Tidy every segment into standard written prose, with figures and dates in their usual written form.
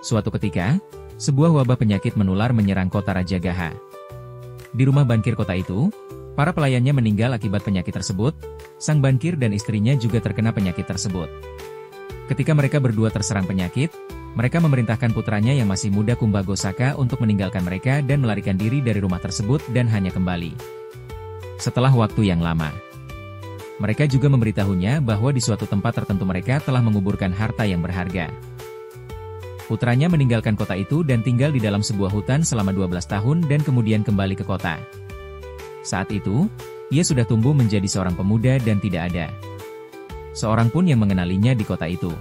Suatu ketika, sebuah wabah penyakit menular menyerang kota Rajagaha. Di rumah bankir kota itu, para pelayannya meninggal akibat penyakit tersebut, sang bankir dan istrinya juga terkena penyakit tersebut. Ketika mereka berdua terserang penyakit, mereka memerintahkan putranya yang masih muda Kumbhagosaka untuk meninggalkan mereka dan melarikan diri dari rumah tersebut dan hanya kembali setelah waktu yang lama. Mereka juga memberitahunya bahwa di suatu tempat tertentu mereka telah menguburkan harta yang berharga. Putranya meninggalkan kota itu dan tinggal di dalam sebuah hutan selama 12 tahun dan kemudian kembali ke kota. Saat itu, ia sudah tumbuh menjadi seorang pemuda dan tidak ada seorang pun yang mengenalinya di kota itu.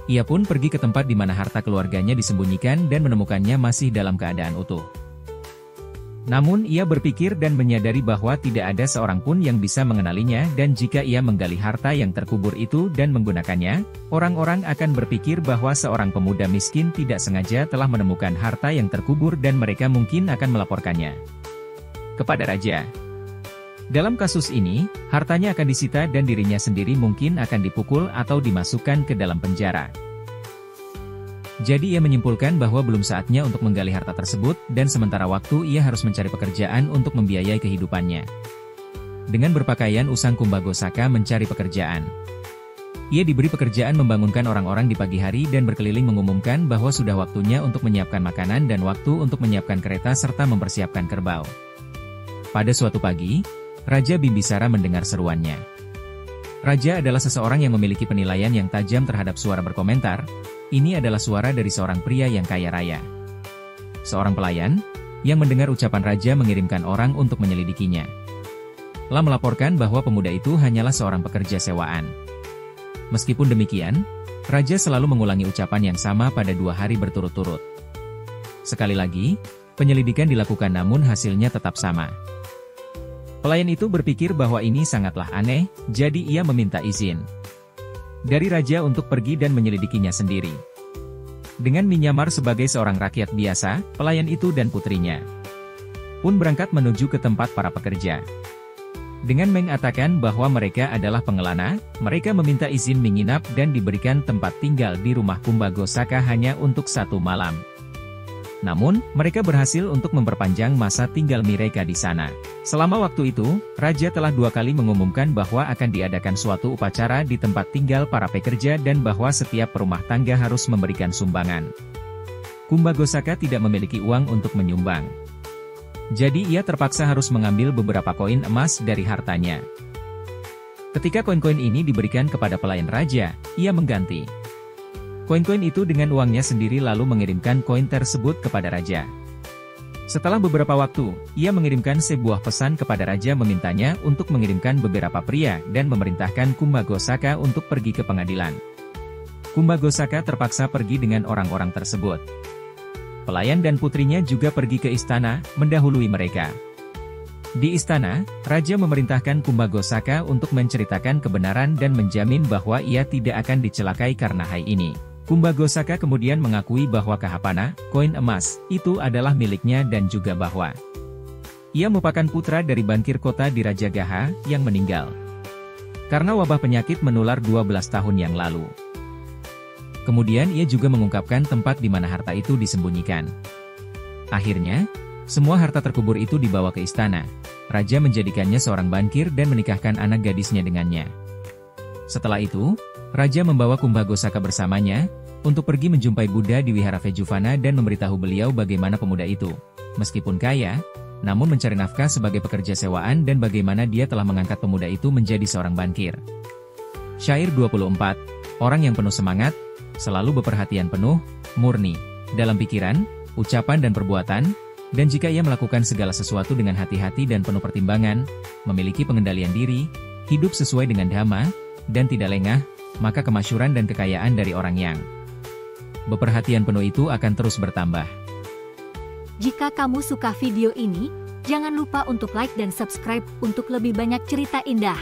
Ia pun pergi ke tempat di mana harta keluarganya disembunyikan dan menemukannya masih dalam keadaan utuh. Namun ia berpikir dan menyadari bahwa tidak ada seorang pun yang bisa mengenalinya dan jika ia menggali harta yang terkubur itu dan menggunakannya, orang-orang akan berpikir bahwa seorang pemuda miskin tidak sengaja telah menemukan harta yang terkubur dan mereka mungkin akan melaporkannya kepada raja. Dalam kasus ini, hartanya akan disita dan dirinya sendiri mungkin akan dipukul atau dimasukkan ke dalam penjara. Jadi ia menyimpulkan bahwa belum saatnya untuk menggali harta tersebut, dan sementara waktu ia harus mencari pekerjaan untuk membiayai kehidupannya. Dengan berpakaian usang Kumbhagosaka mencari pekerjaan. Ia diberi pekerjaan membangunkan orang-orang di pagi hari dan berkeliling mengumumkan bahwa sudah waktunya untuk menyiapkan makanan dan waktu untuk menyiapkan kereta serta mempersiapkan kerbau. Pada suatu pagi, Raja Bimbisara mendengar seruannya. Raja adalah seseorang yang memiliki penilaian yang tajam terhadap suara berkomentar. Ini adalah suara dari seorang pria yang kaya raya. Seorang pelayan, yang mendengar ucapan raja mengirimkan orang untuk menyelidikinya. Telah melaporkan bahwa pemuda itu hanyalah seorang pekerja sewaan. Meskipun demikian, raja selalu mengulangi ucapan yang sama pada 2 hari berturut-turut. Sekali lagi, penyelidikan dilakukan namun hasilnya tetap sama. Pelayan itu berpikir bahwa ini sangatlah aneh, jadi ia meminta izin dari raja untuk pergi dan menyelidikinya sendiri. Dengan menyamar sebagai seorang rakyat biasa, pelayan itu dan putrinya pun berangkat menuju ke tempat para pekerja. Dengan mengatakan bahwa mereka adalah pengelana, mereka meminta izin menginap dan diberikan tempat tinggal di rumah Kumbhagosaka hanya untuk 1 malam. Namun, mereka berhasil untuk memperpanjang masa tinggal mereka di sana. Selama waktu itu, raja telah 2 kali mengumumkan bahwa akan diadakan suatu upacara di tempat tinggal para pekerja dan bahwa setiap rumah tangga harus memberikan sumbangan. Kumbhagosaka tidak memiliki uang untuk menyumbang. Jadi ia terpaksa harus mengambil beberapa koin emas dari hartanya. Ketika koin-koin ini diberikan kepada pelayan raja, ia mengganti koin-koin itu dengan uangnya sendiri lalu mengirimkan koin tersebut kepada raja. Setelah beberapa waktu, ia mengirimkan sebuah pesan kepada raja memintanya untuk mengirimkan beberapa pria dan memerintahkan Kumbhagosaka untuk pergi ke pengadilan. Kumbhagosaka terpaksa pergi dengan orang-orang tersebut. Pelayan dan putrinya juga pergi ke istana, mendahului mereka. Di istana, raja memerintahkan Kumbhagosaka untuk menceritakan kebenaran dan menjamin bahwa ia tidak akan dicelakai karena hal ini. Kumbhagosaka kemudian mengakui bahwa Kahapana, koin emas, itu adalah miliknya dan juga bahwa ia merupakan putra dari bankir kota di Rajagaha yang meninggal karena wabah penyakit menular 12 tahun yang lalu. Kemudian ia juga mengungkapkan tempat di mana harta itu disembunyikan. Akhirnya, semua harta terkubur itu dibawa ke istana. Raja menjadikannya seorang bankir dan menikahkan anak gadisnya dengannya. Setelah itu, raja membawa Kumbhagosaka bersamanya untuk pergi menjumpai Buddha di Wihara Vejuvana dan memberitahu beliau bagaimana pemuda itu, meskipun kaya, namun mencari nafkah sebagai pekerja sewaan dan bagaimana dia telah mengangkat pemuda itu menjadi seorang bankir. Syair 24, orang yang penuh semangat, selalu berperhatian penuh, murni, dalam pikiran, ucapan dan perbuatan, dan jika ia melakukan segala sesuatu dengan hati-hati dan penuh pertimbangan, memiliki pengendalian diri, hidup sesuai dengan dhamma, dan tidak lengah, maka kemasyhuran dan kekayaan dari orang yang berperhatian penuh itu akan terus bertambah. Jika kamu suka video ini, jangan lupa untuk like dan subscribe untuk lebih banyak cerita indah.